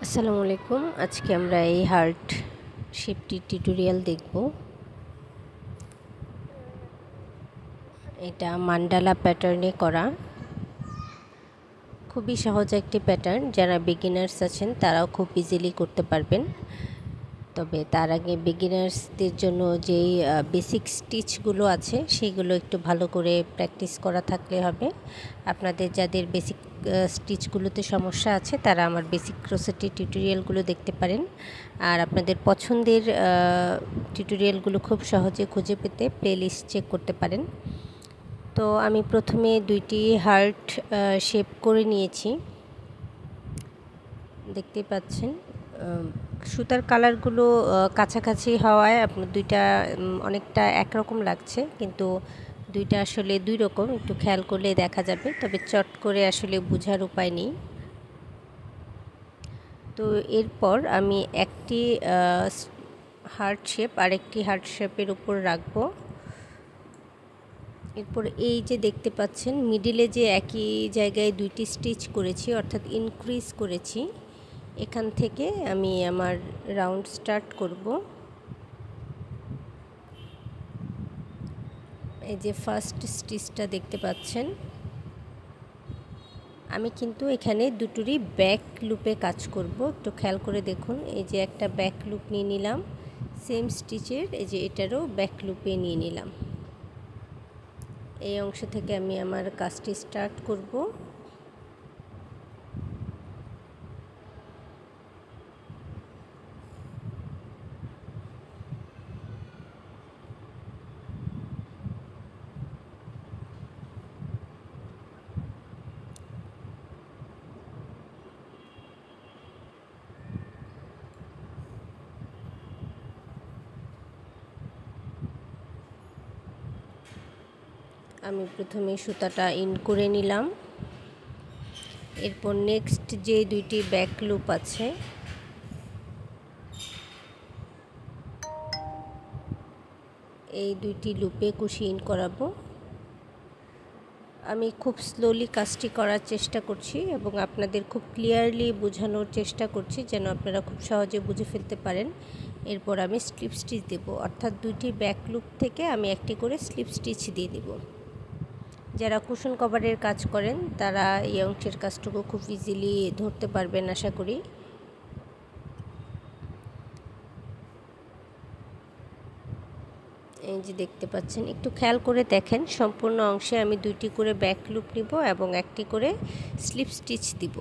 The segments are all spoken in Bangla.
আসসালামু আলাইকুম। আজকে আমরা এই হার্ট শেপটি টিউটোরিয়াল দেখব। এটা মান্ডালা প্যাটার্নে করা, খুবই সহজ একটি প্যাটার্ন। যারা বিগিনার্স আছেন তারাও খুব ইজিলি করতে পারবেন। তবে তার আগে বিগিনার্সদের জন্য যেই বেসিক স্টিচগুলো আছে সেগুলো একটু ভালো করে প্র্যাকটিস করা থাকলে হবে। আপনাদের যাদের বেসিক স্টিচগুলোতে সমস্যা আছে তারা আমার বেসিক ক্রোশেটি টিউটোরিয়ালগুলো দেখতে পারেন। আর আপনাদের পছন্দের টিউটোরিয়ালগুলো খুব সহজে খুঁজে পেতে প্লেলিস্ট চেক করতে পারেন। তো আমি প্রথমে দুইটি হার্ট শেপ করে নিয়েছি, দেখতেই পাচ্ছেন। সুতার কালারগুলো কাছাকাছি হওয়ায় আপনার দুইটা অনেকটা একরকম লাগছে, কিন্তু দুইটা আসলে দুই রকম। একটু খেয়াল করলে দেখা যাবে, তবে চট করে আসলে বোঝার উপায় নেই। তো এরপর আমি একটি হার্ট শেপ আরেকটি হার্ট শেপের উপর রাখবো। এরপর এই যে দেখতে পাচ্ছেন মিডিলে যে একই জায়গায় দুইটি স্টিচ করেছি, অর্থাৎ ইনক্রিজ করেছি, এখান থেকে আমি আমার রাউন্ড স্টার্ট করব। এই যে ফার্স্ট স্টিচটা দেখতে পাচ্ছেন, আমি কিন্তু এখানে দুটোরই ব্যাক লুপে কাজ করব। একটু খেয়াল করে দেখুন, এই যে একটা ব্যাক লুপ নিয়ে নিলাম, সেম স্টিচের এই যে এটারও ব্যাক লুপে নিয়ে নিলাম। এই অংশ থেকে আমি আমার কাজটি স্টার্ট করব। আমি প্রথমে সুতাটা ইন করে নিলাম। এরপর নেক্সট যে দুইটি ব্যাক লুপ আছে এই দুইটি লুপে কুশি ইন করাবো। আমি খুব স্লোলি কাজটি করার চেষ্টা করছি এবং আপনাদের খুব ক্লিয়ারলি বোঝানোর চেষ্টা করছি যেন আপনারা খুব সহজে বুঝে ফেলতে পারেন। এরপর আমি স্লিপ স্টিচ দেব, অর্থাৎ দুইটি ব্যাক লুপ থেকে আমি একটি করে স্লিপ স্টিচ দিয়ে দেব। যারা কুশন কভারের কাজ করেন তারা এই অংশের কাজটুকু খুব ইজিলি ধরতে পারবেন আশা করি। এই যে দেখতে পাচ্ছেন, একটু খেয়াল করে দেখেন, সম্পূর্ণ অংশে আমি দুইটি করে ব্যাক লুপ নিব এবং একটি করে স্লিপ স্টিচ দিব।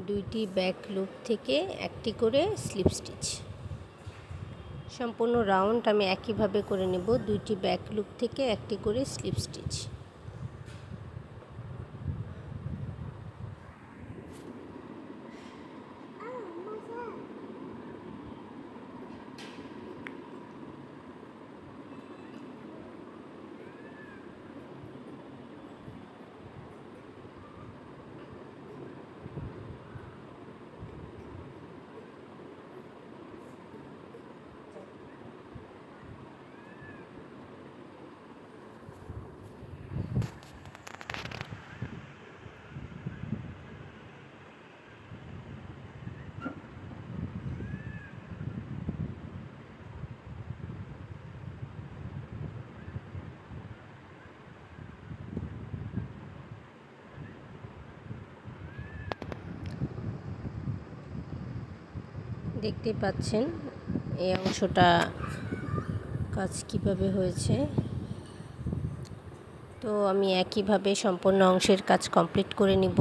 দুইটি ব্যাক লুপ থেকে একটি করে স্লিপ স্টিচ। সম্পূর্ণ রাউন্ড আমি একইভাবে করে নেব, দুইটি ব্যাক লুপ থেকে একটি করে স্লিপ স্টিচ। দেখতে পাচ্ছেন এই অংশটা কাজ কিভাবে হয়েছে। তো আমি একইভাবে সম্পূর্ণ অংশের কাজ কমপ্লিট করে নিব।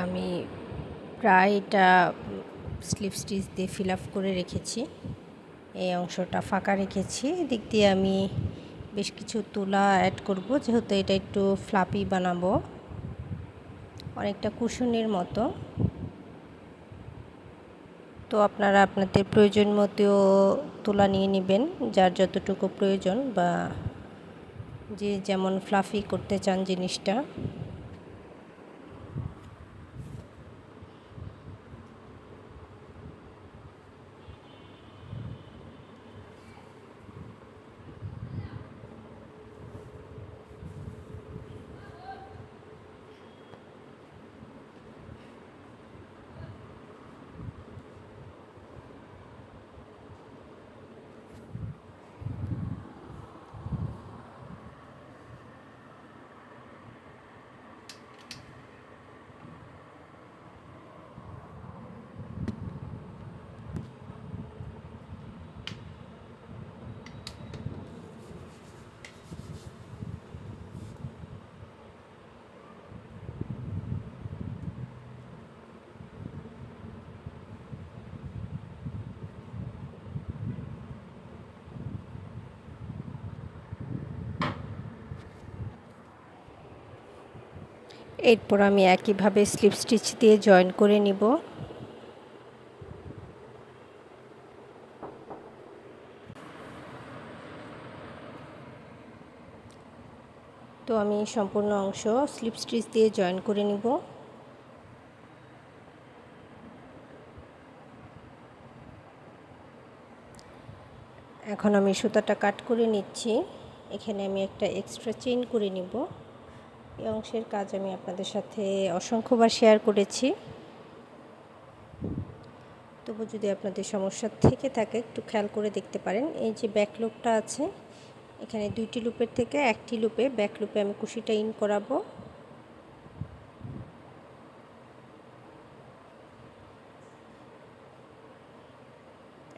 আমি প্রায় এটা স্লিপ স্টিচ দিয়ে ফিল আপ করে রেখেছি। এই অংশটা ফাঁকা রেখেছি। এদিক দিয়ে আমি বেশ কিছু তুলা অ্যাড করব, যেহেতু এটা একটু ফ্লাপি বানাবো, অনেকটা কুশনের মতো। তো আপনারা আপনাদের প্রয়োজন মতো তুলা নিয়ে নেবেন, যার যতটুকু প্রয়োজন বা যে যেমন ফ্লাফি করতে চান জিনিসটা। এরপর আমি একইভাবে স্লিপ স্টিচ দিয়ে জয়েন করে নিব। তো আমি সম্পূর্ণ অংশ স্লিপ স্টিচ দিয়ে জয়েন করে নিব। এখন আমি সুতাটা কাট করে নিচ্ছি। এখানে আমি একটা এক্সট্রা চেইন করে নিব। এই অংশের কাজ আমি আপনাদের সাথে অসংখ্যবার শেয়ার করেছি, তবু যদি আপনাদের সমস্যা থেকে থাকে একটু খেয়াল করে দেখতে পারেন। এই যে ব্যাক লুপটা আছে, এখানে 2টি লুপের থেকে একটি লুপে ব্যাক লুপে আমি কুশিটা ইন করাবো।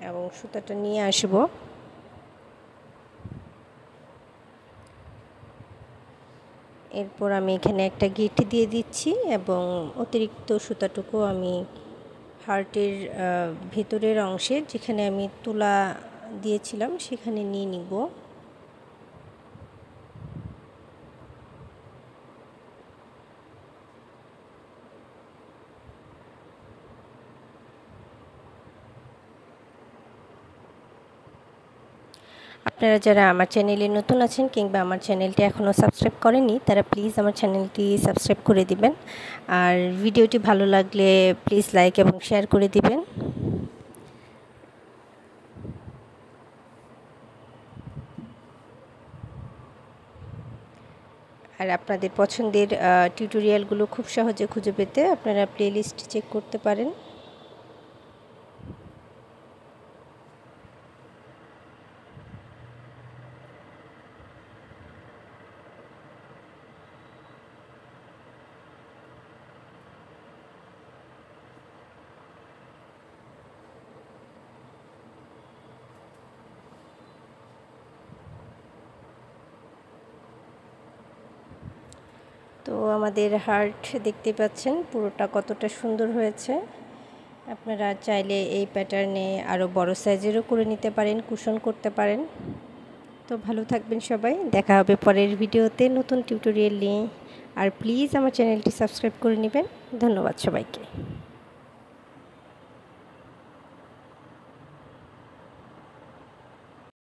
এবং সুতাটা নিয়ে আসব। এরপর আমি এখানে একটা গিট দিয়ে দিচ্ছি এবং অতিরিক্ত সুতাটুকু আমি হার্টের ভেতরের অংশে, যেখানে আমি তুলা দিয়েছিলাম, সেখানে নিয়ে নিব। আপনারা যারা আমার চ্যানেলে নতুন আছেন কিংবা আমার চ্যানেলটি এখনও সাবস্ক্রাইব করেননি, তারা প্লিজ আমার চ্যানেলটি সাবস্ক্রাইব করে দিবেন। আর ভিডিওটি ভালো লাগলে প্লিজ লাইক এবং শেয়ার করে দিবেন। আর আপনাদের পছন্দের টিউটোরিয়ালগুলো খুব সহজে খুঁজে পেতে আপনারা প্লেলিস্ট চেক করতে পারেন। তো আমাদের হার্ট দেখতে পাচ্ছেন পুরোটা কতটা সুন্দর হয়েছে। আপনারা চাইলে এই প্যাটার্নে আরও বড় সাইজেরও করে নিতে পারেন, কুশন করতে পারেন। তো ভালো থাকবেন সবাই, দেখা হবে পরের ভিডিওতে নতুন টিউটোরিয়াল নিয়ে। আর প্লিজ আমার চ্যানেলটি সাবস্ক্রাইব করে নেবেন। ধন্যবাদ সবাইকে।